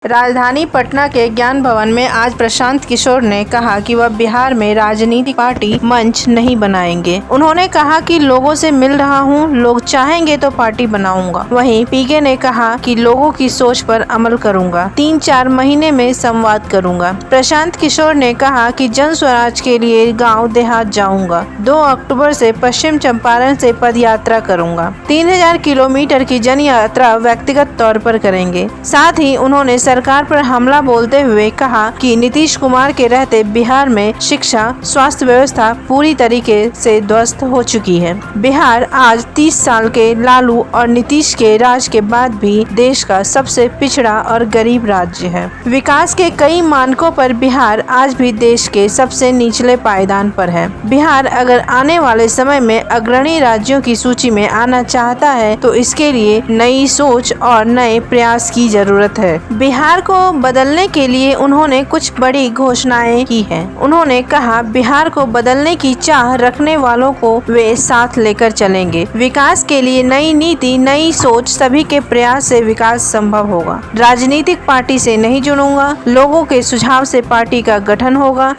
राजधानी पटना के ज्ञान भवन में आज प्रशांत किशोर ने कहा कि वह बिहार में राजनीतिक पार्टी मंच नहीं बनाएंगे। उन्होंने कहा कि लोगों से मिल रहा हूं, लोग चाहेंगे तो पार्टी बनाऊंगा। वहीं पीके ने कहा कि लोगों की सोच पर अमल करूंगा, 3-4 महीने में संवाद करूंगा। प्रशांत किशोर ने कहा कि जन स्वराज के लिए गाँव देहात जाऊंगा। 2 अक्टूबर से पश्चिम चंपारण से पद यात्रा करूंगा। 3000 किलोमीटर की जन यात्रा व्यक्तिगत तौर पर करेंगे। साथ ही उन्होंने सरकार पर हमला बोलते हुए कहा कि नीतीश कुमार के रहते बिहार में शिक्षा, स्वास्थ्य व्यवस्था पूरी तरीके से ध्वस्त हो चुकी है। बिहार आज 30 साल के लालू और नीतीश के राज के बाद भी देश का सबसे पिछड़ा और गरीब राज्य है। विकास के कई मानकों पर बिहार आज भी देश के सबसे निचले पायदान पर है। बिहार अगर आने वाले समय में अग्रणी राज्यों की सूची में आना चाहता है तो इसके लिए नई सोच और नए प्रयास की जरूरत है। बिहार को बदलने के लिए उन्होंने कुछ बड़ी घोषणाएं की हैं। उन्होंने कहा बिहार को बदलने की चाह रखने वालों को वे साथ लेकर चलेंगे। विकास के लिए नई नीति, नई सोच, सभी के प्रयास से विकास संभव होगा। राजनीतिक पार्टी से नहीं जुड़ूंगा, लोगों के सुझाव से पार्टी का गठन होगा।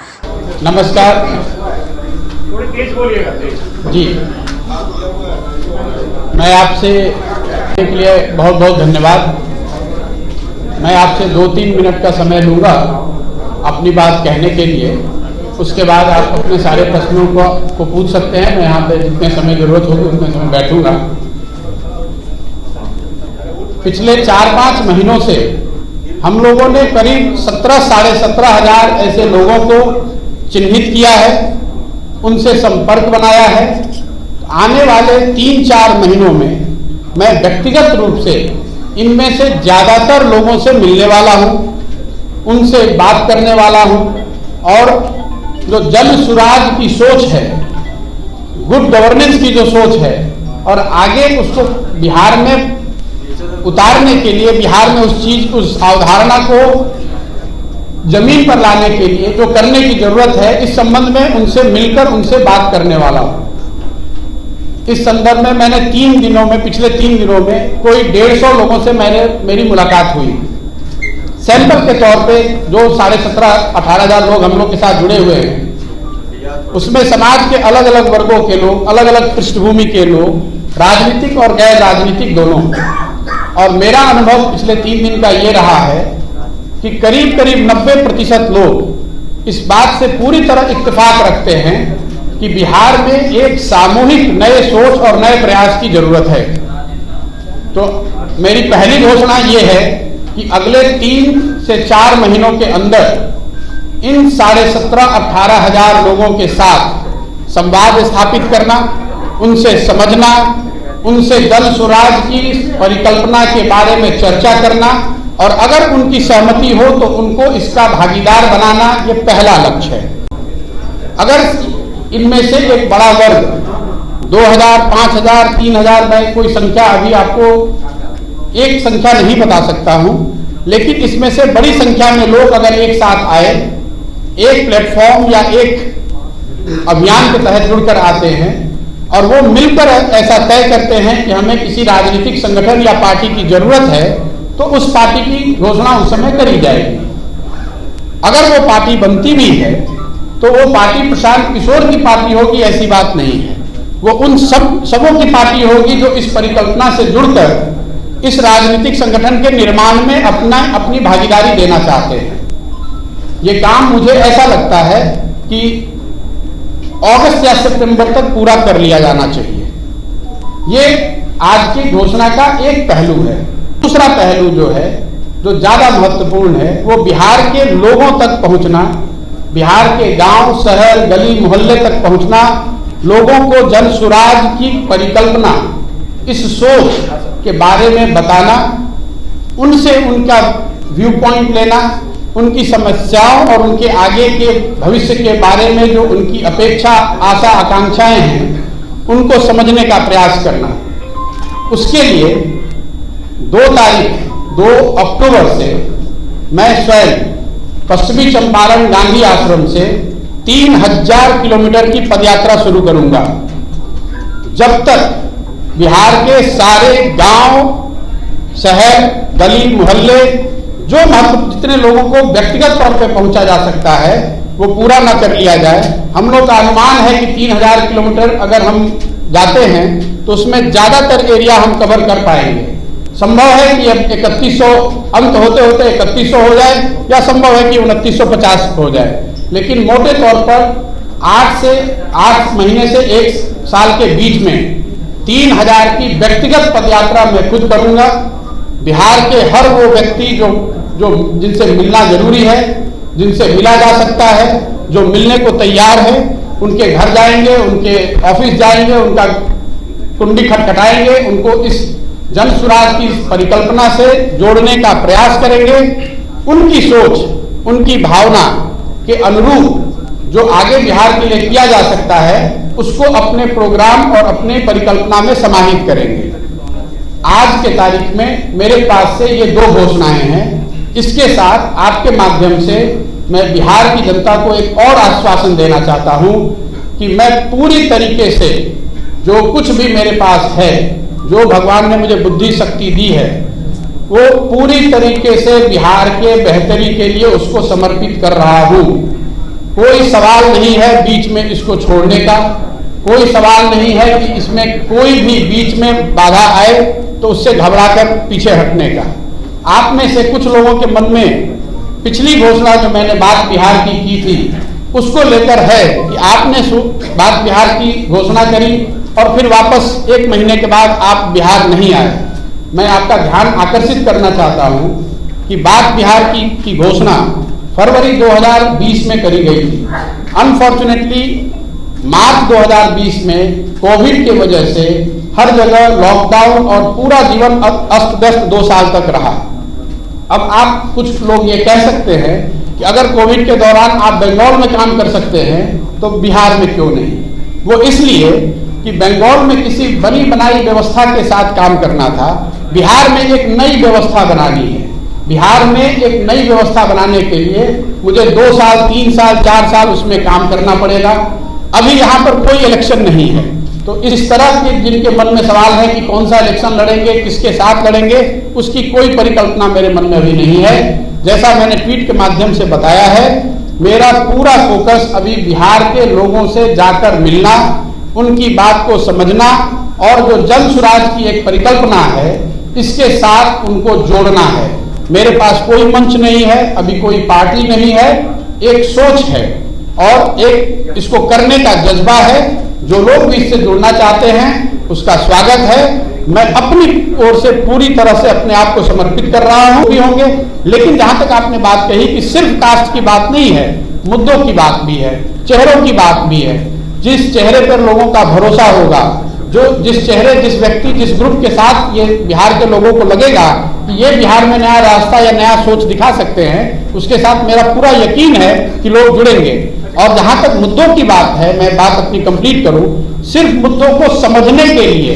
नमस्कार जी, मैं आपसे के लिए बहुत बहुत धन्यवाद। मैं आपसे 2-3 मिनट का समय लूँगा अपनी बात कहने के लिए। उसके बाद आप अपने सारे प्रश्नों को पूछ सकते हैं। मैं यहाँ पे जितने समय जरूरत होगी उतने समय बैठूंगा। पिछले 4-5 महीनों से हम लोगों ने करीब 17,000 से 17,500 ऐसे लोगों को चिन्हित किया है, उनसे संपर्क बनाया है। आने वाले 3-4 महीनों में मैं व्यक्तिगत रूप से इनमें से ज्यादातर लोगों से मिलने वाला हूं, उनसे बात करने वाला हूं और जो जन सुराज की सोच है, गुड गवर्नेंस की जो सोच है और आगे उसको बिहार में उतारने के लिए, बिहार में उस अवधारणा को जमीन पर लाने के लिए जो करने की जरूरत है, इस संबंध में उनसे मिलकर उनसे बात करने वाला हूं। इस संदर्भ में मैंने पिछले 3 दिनों में कोई 150 लोगों से मेरी मुलाकात हुई। सैंपल के तौर पे जो 17,500-18,000 लोग हम लोग के साथ जुड़े हुए हैं, उसमें समाज के अलग अलग वर्गों के लोग, अलग अलग पृष्ठभूमि के लोग, राजनीतिक और गैर राजनीतिक दोनों। और मेरा अनुभव पिछले 3 दिन का ये रहा है कि करीब 90% लोग इस बात से पूरी तरह इत्तेफाक रखते हैं कि बिहार में एक सामूहिक नए सोच और नए प्रयास की जरूरत है। तो मेरी पहली घोषणा ये है कि अगले 3 से 4 महीनों के अंदर इन 17,500-18,000 लोगों के साथ संवाद स्थापित करना, उनसे समझना, उनसे जन स्वराज की परिकल्पना के बारे में चर्चा करना और अगर उनकी सहमति हो तो उनको इसका भागीदार बनाना, ये पहला लक्ष्य है। अगर इनमें से एक बड़ा वर्ग 2,000, 5,000, 3,000, मैं कोई संख्या अभी आपको एक संख्या नहीं बता सकता हूं, लेकिन इसमें से बड़ी संख्या में लोग अगर एक साथ आए, एक प्लेटफॉर्म या एक अभियान के तहत जुड़कर आते हैं और वो मिलकर ऐसा तय करते हैं कि हमें किसी राजनीतिक संगठन या पार्टी की जरूरत है, तो उस पार्टी की घोषणा उस समय करी जाएगी। अगर वो पार्टी बनती भी है तो वो पार्टी प्रशांत किशोर की पार्टी होगी, ऐसी बात नहीं है। वो उन सबों की पार्टी होगी जो इस परिकल्पना से जुड़कर इस राजनीतिक संगठन के निर्माण में अपनी भागीदारी देना चाहते हैं। ये काम मुझे ऐसा लगता है कि अगस्त या सितंबर तक पूरा कर लिया जाना चाहिए। ये आज की घोषणा का एक पहलू है। दूसरा पहलू जो है, जो ज्यादा महत्वपूर्ण है, वो बिहार के लोगों तक पहुंचना, बिहार के गांव, शहर, गली, मोहल्ले तक पहुंचना, लोगों को जन सुराज की परिकल्पना, इस सोच के बारे में बताना, उनसे उनका व्यू पॉइंट लेना, उनकी समस्याओं और उनके आगे के भविष्य के बारे में जो उनकी अपेक्षा, आशा, आकांक्षाएं हैं, उनको समझने का प्रयास करना। उसके लिए 2 अक्टूबर से मैं स्वयं पश्चिमी चंपारण गांधी आश्रम से 3,000 किलोमीटर की पदयात्रा शुरू करूंगा। जब तक बिहार के सारे गांव, शहर, गली, मोहल्ले जो महत्व जितने लोगों को व्यक्तिगत तौर पे पहुंचा जा सकता है वो पूरा न कर लिया जाए। हम लोग का अनुमान है कि 3000 किलोमीटर अगर हम जाते हैं तो उसमें ज्यादातर एरिया हम कवर कर पाएंगे। संभव है कि अब 3100 अंत होते होते 3100 हो जाए, या संभव है कि 2950 हो जाए, लेकिन मोटे तौर पर 8 महीने से 1 साल के बीच में 3000 की व्यक्तिगत पदयात्रा मैं खुद करूंगा। बिहार के हर वो व्यक्ति जो जिनसे मिलना जरूरी है, जिनसे मिला जा सकता है, जो मिलने को तैयार है, उनके घर जाएंगे, उनके ऑफिस जाएंगे, उनका कुंडी खटखटाएंगे, उनको इस जन सुराज की परिकल्पना से जोड़ने का प्रयास करेंगे। उनकी सोच, उनकी भावना के अनुरूप जो आगे बिहार के लिए किया जा सकता है उसको अपने प्रोग्राम और अपने परिकल्पना में समाहित करेंगे। आज के तारीख में मेरे पास से ये 2 घोषणाएं हैं। इसके साथ आपके माध्यम से मैं बिहार की जनता को एक और आश्वासन देना चाहता हूं कि मैं पूरी तरीके से जो कुछ भी मेरे पास है, जो भगवान ने मुझे बुद्धि शक्ति दी है, वो पूरी तरीके से बिहार के बेहतरी के लिए उसको समर्पित कर रहा हूं। कोई सवाल नहीं है बीच में इसको छोड़ने का, कोई सवाल नहीं है कि इसमें कोई भी बीच में बाधा आए तो उससे घबराकर पीछे हटने का। आप में से कुछ लोगों के मन में पिछली घोषणा जो मैंने बात बिहार की थी उसको लेकर है कि आपने बात बिहार की घोषणा करी और फिर वापस 1 महीने के बाद आप बिहार नहीं आए। मैं आपका ध्यान आकर्षित करना चाहता हूं कि बात बिहार की घोषणा फरवरी 2020 में करी गई थी। अनफॉर्चुनेटली मार्च 2020 में कोविड की वजह से हर जगह लॉकडाउन और पूरा जीवन अस्त व्यस्त 2 साल तक रहा। अब आप कुछ लोग ये कह सकते हैं कि अगर कोविड के दौरान आप बंगाल में काम कर सकते हैं तो बिहार में क्यों नहीं। वो इसलिए कि बंगाल में किसी बनी बनाई व्यवस्था के साथ काम करना था, बिहार में एक नई व्यवस्था बनानी है। बिहार में एक नई व्यवस्था बनाने के लिए मुझे 2 साल 3 साल 4 साल उसमें काम करना पड़ेगा। अभी यहाँ पर कोई इलेक्शन नहीं है, तो इस तरह के जिनके मन में सवाल है कि कौन सा इलेक्शन लड़ेंगे, किसके साथ लड़ेंगे, उसकी कोई परिकल्पना मेरे मन में अभी नहीं है। जैसा मैंने ट्वीट के माध्यम से बताया है, मेरा पूरा फोकस अभी बिहार के लोगों से जाकर मिलना, उनकी बात को समझना और जो जन सुराज की एक परिकल्पना है इसके साथ उनको जोड़ना है। मेरे पास कोई मंच नहीं है, अभी कोई पार्टी नहीं है, एक सोच है और एक इसको करने का जज्बा है। जो लोग भी इससे जुड़ना चाहते हैं उसका स्वागत है। मैं अपनी ओर से पूरी तरह से अपने आप को समर्पित कर रहा हूं भी होंगे, लेकिन जहां तक आपने बात कही कि सिर्फ कास्ट की बात नहीं है, मुद्दों की बात भी है, चेहरों की बात भी है। जिस चेहरे पर लोगों का भरोसा होगा, जो जिस चेहरे, जिस व्यक्ति, जिस ग्रुप के साथ ये बिहार के लोगों को लगेगा कि ये बिहार में नया रास्ता या नया सोच दिखा सकते हैं, उसके साथ मेरा पूरा यकीन है कि लोग जुड़ेंगे। और जहां तक मुद्दों की बात है, मैं बात अपनी कंप्लीट करूं, सिर्फ मुद्दों को समझने के लिए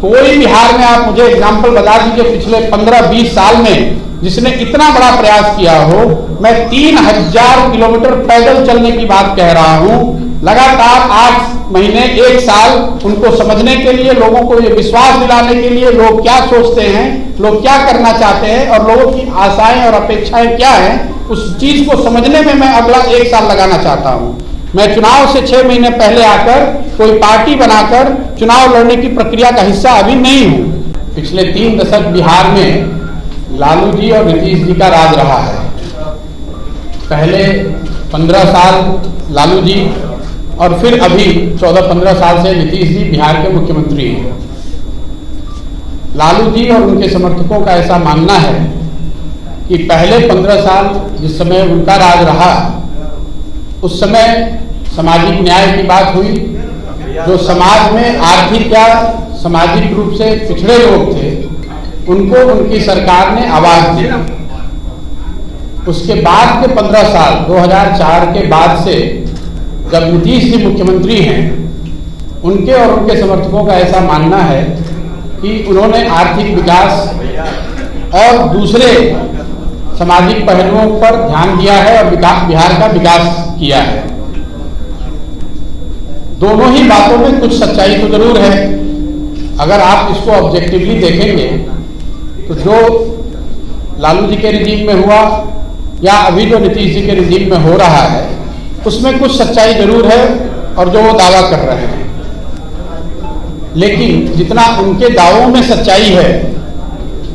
कोई बिहार में आप मुझे एग्जाम्पल बता दीजिए पिछले 15-20 साल में जिसने इतना बड़ा प्रयास किया हो। मैं 3000 किलोमीटर पैदल चलने की बात कह रहा हूं, लगातार 8 महीने 1 साल उनको समझने के लिए, लोगों को ये विश्वास दिलाने के लिए लोग क्या सोचते हैं, लोग क्या करना चाहते हैं और लोगों की आशाएं और अपेक्षाएं क्या हैं, उस चीज को समझने में मैं अगला 1 साल लगाना चाहता हूं। मैं चुनाव से 6 महीने पहले आकर कोई पार्टी बनाकर चुनाव लड़ने की प्रक्रिया का हिस्सा अभी नहीं हूं। पिछले 3 दशक बिहार में लालू जी और नीतीश जी का राज रहा है। पहले 15 साल लालू जी और फिर अभी 14-15 साल से नीतीश जी बिहार के मुख्यमंत्री हैं। लालू जी और उनके समर्थकों का ऐसा मानना है कि पहले 15 साल जिस समय उनका राज रहा, उस समय सामाजिक न्याय की बात हुई। जो समाज में आर्थिक या सामाजिक रूप से पिछड़े लोग थे उनको उनकी सरकार ने आवाज दी। उसके बाद के 15 साल 2004 के बाद से जब नीतीश जी मुख्यमंत्री हैं, उनके और उनके समर्थकों का ऐसा मानना है कि उन्होंने आर्थिक विकास और दूसरे सामाजिक पहलुओं पर ध्यान दिया है और बिहार का विकास किया है। दोनों ही बातों में कुछ सच्चाई तो जरूर है। अगर आप इसको ऑब्जेक्टिवली देखेंगे तो जो लालू जी के रिजीम में हुआ या अभी जो नीतीश जी के रिजीम में हो रहा है, उसमें कुछ सच्चाई जरूर है और जो वो दावा कर रहे हैं, लेकिन जितना उनके दावों में सच्चाई है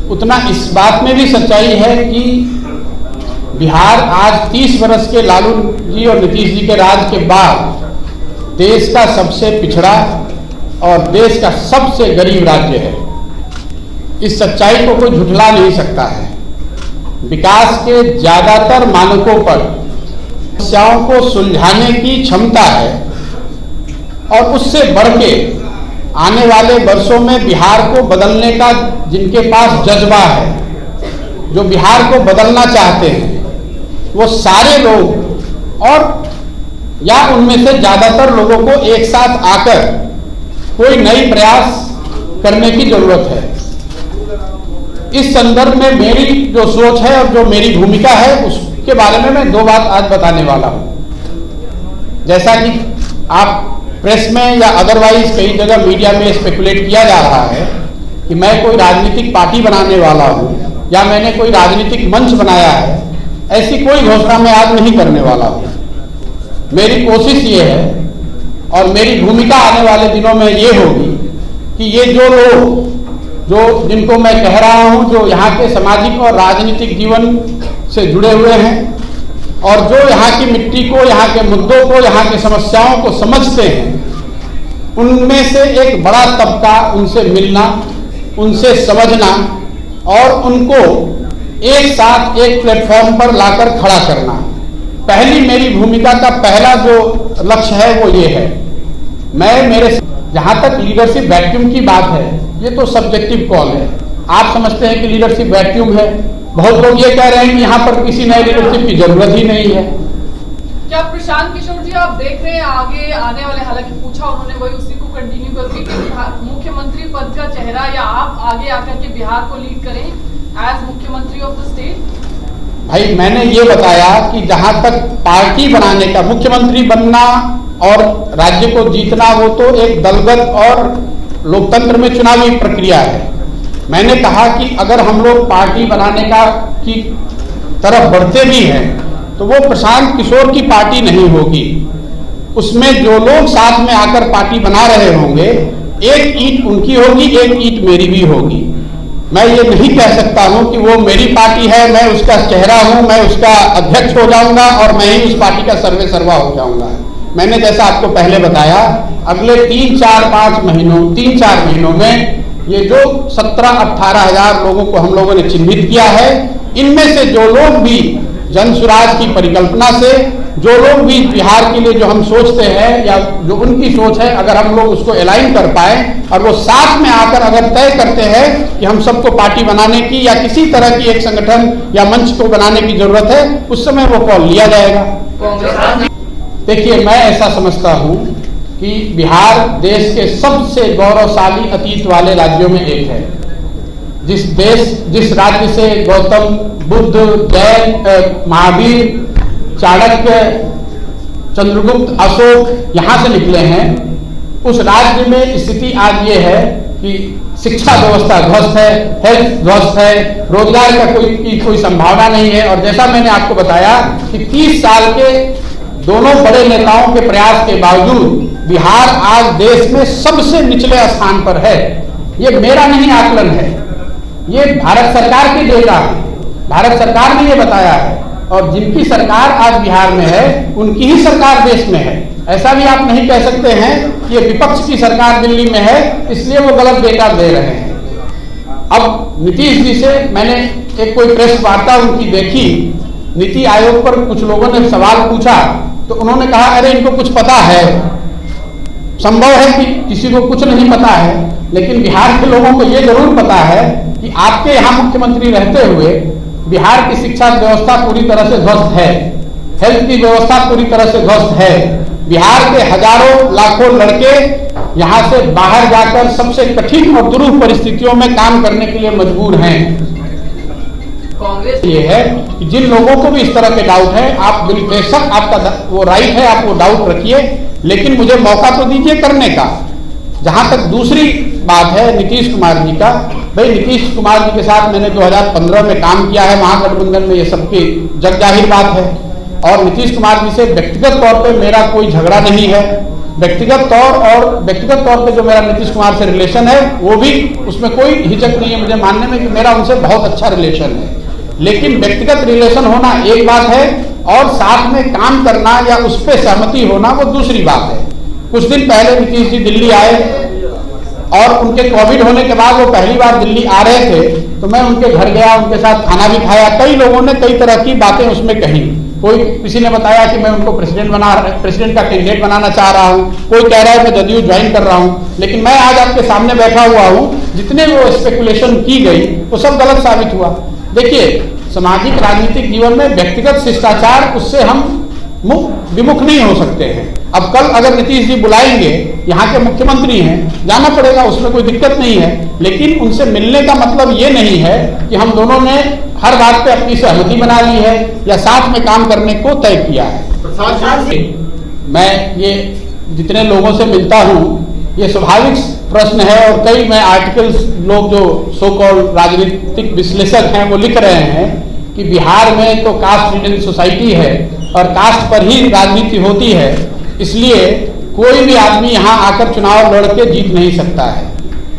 उतना इस बात में भी सच्चाई है कि बिहार आज 30 वर्ष के लालू जी और नीतीश जी के राज के बाद देश का सबसे पिछड़ा और देश का सबसे गरीब राज्य है। इस सच्चाई को कोई झुठला नहीं सकता है। विकास के ज्यादातर मानकों पर समस्याओं को सुलझाने की क्षमता है और उससे बढ़ के आने वाले वर्षों में बिहार को बदलने का जिनके पास जज्बा है, जो बिहार को बदलना चाहते हैं, वो सारे लोग और या उनमें से ज्यादातर लोगों को एक साथ आकर कोई नई प्रयास करने की जरूरत है। इस संदर्भ में मेरी जो सोच है और जो मेरी भूमिका है उसके बारे में मैं दो बात आज बताने वाला हूं। जैसा कि आप प्रेस में या अदरवाइज कई जगह मीडिया में स्पेकुलेट किया जा रहा है कि मैं कोई राजनीतिक पार्टी बनाने वाला हूं या मैंने कोई राजनीतिक मंच बनाया है, ऐसी कोई घोषणा मैं आज नहीं करने वाला हूं। मेरी कोशिश ये है और मेरी भूमिका आने वाले दिनों में ये होगी कि ये जो लोग जो जिनको मैं कह रहा हूं, जो यहाँ के सामाजिक और राजनीतिक जीवन से जुड़े हुए हैं और जो यहाँ की मिट्टी को, यहाँ के मुद्दों को, यहाँ की समस्याओं को समझते हैं, उनमें से एक बड़ा तबका उनसे मिलना, उनसे समझना और उनको एक साथ एक प्लेटफॉर्म पर लाकर खड़ा करना। पहली मेरी भूमिका का पहला जो लक्ष्य है वो ये है, मैं मेरे जहां तक लीडरशिप वैक्यूम की बात है, ये तो सब्जेक्टिव कॉल है। आप समझते हैं कि लीडरशिप वैक्यूम है, बहुत लोग ये कह रहे हैं कि यहाँ पर किसी नए लीडरशिप की जरूरत ही नहीं है। क्या प्रशांत किशोर जी आप देख रहे हैं आगे आने वाले, हालांकि पूछा उन्होंने वही उसी को कंटिन्यू करके कि मुख्यमंत्री पद का चेहरा या आप आगे आकर के बिहार को लीड करें एज मुख्यमंत्री ऑफ द स्टेट? भाई मैंने ये बताया कि जहां तक पार्टी बनाने का, मुख्यमंत्री बनना और राज्य को जीतना वो तो एक दलगत और लोकतंत्र में चुनावी प्रक्रिया है। मैंने कहा कि अगर हम लोग पार्टी बनाने का की तरफ बढ़ते भी हैं तो वो प्रशांत किशोर की पार्टी नहीं होगी। उसमें जो लोग साथ में आकर पार्टी बना रहे होंगे, एक ईंट उनकी होगी, एक ईंट मेरी भी होगी। मैं ये नहीं कह सकता हूं कि वो मेरी पार्टी है, मैं उसका चेहरा हूं, मैं उसका अध्यक्ष हो जाऊंगा और मैं ही उस पार्टी का सर्वे सर्वा हो जाऊंगा। मैंने जैसा आपको पहले बताया, अगले 3-4 महीनों में ये जो 17-18 हजार लोगों को हम लोगों ने चिन्हित किया है, इनमें से जो लोग भी जन सुराज की परिकल्पना से, जो लोग भी बिहार के लिए जो हम सोचते हैं या जो उनकी सोच है, अगर हम लोग उसको अलाइन कर पाए और वो साथ में आकर अगर तय करते हैं कि हम सबको पार्टी बनाने की या किसी तरह की एक संगठन या मंच को बनाने की जरूरत है, उस समय वो कॉल लिया जाएगा। देखिए, मैं ऐसा समझता हूं कि बिहार देश के सबसे गौरवशाली अतीत वाले राज्यों में एक है। जिस राज्य से गौतम बुद्ध, जैन, महावीर, चाणक्य, चंद्रगुप्त, अशोक यहां से निकले हैं, उस राज्य में स्थिति आज ये है कि शिक्षा व्यवस्था ध्वस्त है, हेल्थ ध्वस्त है, रोजगार का कोई संभावना नहीं है। और जैसा मैंने आपको बताया कि 30 साल के दोनों बड़े नेताओं के प्रयास के बावजूद बिहार आज देश में सबसे निचले स्थान पर है। ये मेरा नहीं आकलन है, ये भारत सरकार की डेटा है, भारत सरकार ने ये बताया है। और जिनकी सरकार आज बिहार में है उनकी ही सरकार देश में है। ऐसा भी आप नहीं कह सकते हैं कि ये विपक्ष की सरकार दिल्ली में है इसलिए वो गलत डेटा दे रहे हैं। अब नीतीश जी से मैंने एक कोई प्रेस वार्ता उनकी देखी, नीति आयोग पर कुछ लोगों ने सवाल पूछा तो उन्होंने कहा अरे इनको कुछ पता है। संभव है कि किसी को कुछ नहीं पता है, लेकिन बिहार के लोगों को ये जरूर पता है कि आपके यहाँ मुख्यमंत्री रहते हुए बिहार की शिक्षा व्यवस्था पूरी तरह से ध्वस्त है, हेल्थ की व्यवस्था पूरी तरह से ध्वस्त है। बिहार के हजारों लाखों लड़के यहाँ से बाहर जाकर सबसे कठिन और दुरूह परिस्थितियों में काम करने के लिए मजबूर हैं। कांग्रेस ये है कि जिन लोगों को भी इस तरह के डाउट है, आप बेशक आपका वो राइट है, आप वो डाउट रखिए, लेकिन मुझे मौका तो दीजिए करने का। जहां तक दूसरी बात है नीतीश कुमार जी का। भाई नीतीश कुमार जी के साथ मैंने 2015 में काम किया है महागठबंधन में, ये सबकी जगजाहिर बात है। और नीतीश कुमार जी से व्यक्तिगत तौर पे मेरा कोई झगड़ा नहीं है। व्यक्तिगत तौर पे जो मेरा नीतीश कुमार से रिलेशन है वो भी, उसमें कोई हिचक नहीं है मुझे मानने में कि मेरा उनसे बहुत अच्छा रिलेशन है। लेकिन व्यक्तिगत रिलेशन होना एक बात है और साथ में काम करना या उस पर सहमति होना वो दूसरी बात है। कुछ दिन पहले नीतीश जी दिल्ली आए और उनके कोविड होने के बाद वो पहली बार दिल्ली आ रहे थे, तो मैं उनके घर गया, उनके साथ खाना भी खाया। कई लोगों ने कई तरह की बातें उसमें कही। किसी ने बताया कि मैं उनको प्रेसिडेंट का कैंडिडेट बनाना चाह रहा हूं, कोई कह रहा है मैं जदयू ज्वाइन कर रहा हूं। लेकिन मैं आज आपके सामने बैठा हुआ हूं, जितने वो स्पेकुलेशन की गई वो सब गलत साबित हुआ। देखिए, सामाजिक राजनीतिक जीवन में व्यक्तिगत शिष्टाचार, उससे हम विमुख नहीं हो सकते हैं। अब कल अगर नीतीश जी बुलाएंगे, यहाँ के मुख्यमंत्री हैं, जाना पड़ेगा, उसमें कोई दिक्कत नहीं है। लेकिन उनसे मिलने का मतलब ये नहीं है कि हम दोनों ने हर बात पे अपनी सहमति बना ली है या साथ में काम करने को तय किया है। मैं ये जितने लोगों से मिलता हूँ, ये स्वाभाविक प्रश्न है और कई मैं आर्टिकल्स, लोग जो सो कॉल्ड राजनीतिक विश्लेषक हैं वो लिख रहे हैं कि बिहार में तो कास्ट रिडन सोसाइटी है और कास्ट पर ही राजनीति होती है, इसलिए कोई भी आदमी यहाँ आकर चुनाव लड़ के जीत नहीं सकता है।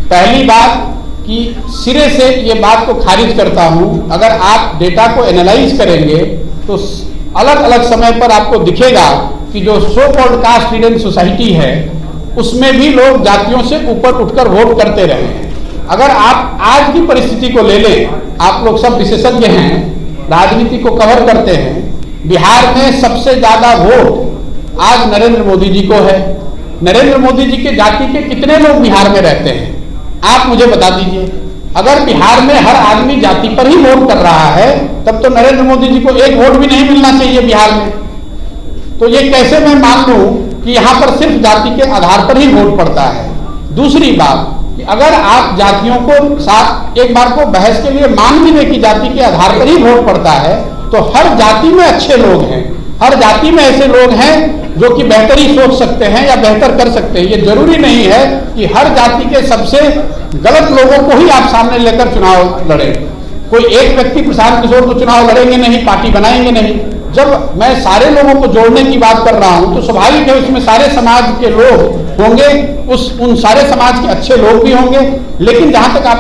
पहली बात कि सिरे से ये बात को खारिज करता हूँ। अगर आप डेटा को एनालाइज करेंगे तो अलग अलग समय पर आपको दिखेगा कि जो so called caste ridden society है उसमें भी लोग जातियों से ऊपर उठकर वोट करते रहे हैं। अगर आप आज की परिस्थिति को ले लें, आप लोग सब विशेषज्ञ हैं, राजनीति को कवर करते हैं, बिहार में सबसे ज्यादा वोट आज नरेंद्र मोदी जी को है। नरेंद्र मोदी जी के जाति के कितने लोग बिहार में रहते हैं, आप मुझे बता दीजिए। अगर बिहार में हर आदमी जाति पर ही वोट कर रहा है, तब तो नरेंद्र मोदी जी को एक वोट भी नहीं मिलना चाहिए बिहार में। तो ये कैसे मैं मान लूं कि यहाँ पर सिर्फ जाति के आधार पर ही वोट पड़ता है। दूसरी बात कि अगर आप जातियों को साथ एक बार को बहस के लिए मान भी दें कि जाति के आधार पर ही वोट पड़ता है, तो हर जाति में अच्छे लोग हैं, हर जाति में ऐसे लोग हैं जो कि बेहतर ही सोच सकते हैं या बेहतर कर सकते हैं। ये जरूरी नहीं है कि हर जाति के सबसे गलत लोगों को ही आप सामने लेकर चुनाव लड़े। कोई एक व्यक्ति प्रशांत किशोर तो चुनाव लड़ेंगे नहीं, पार्टी बनाएंगे नहीं। जब मैं सारे लोगों को जोड़ने की बात कर रहा हूं तो स्वाभाविक है उसमें सारे समाज के लोग होंगे, उन सारे समाज के अच्छे लोग भी होंगे। लेकिन जहां तक आप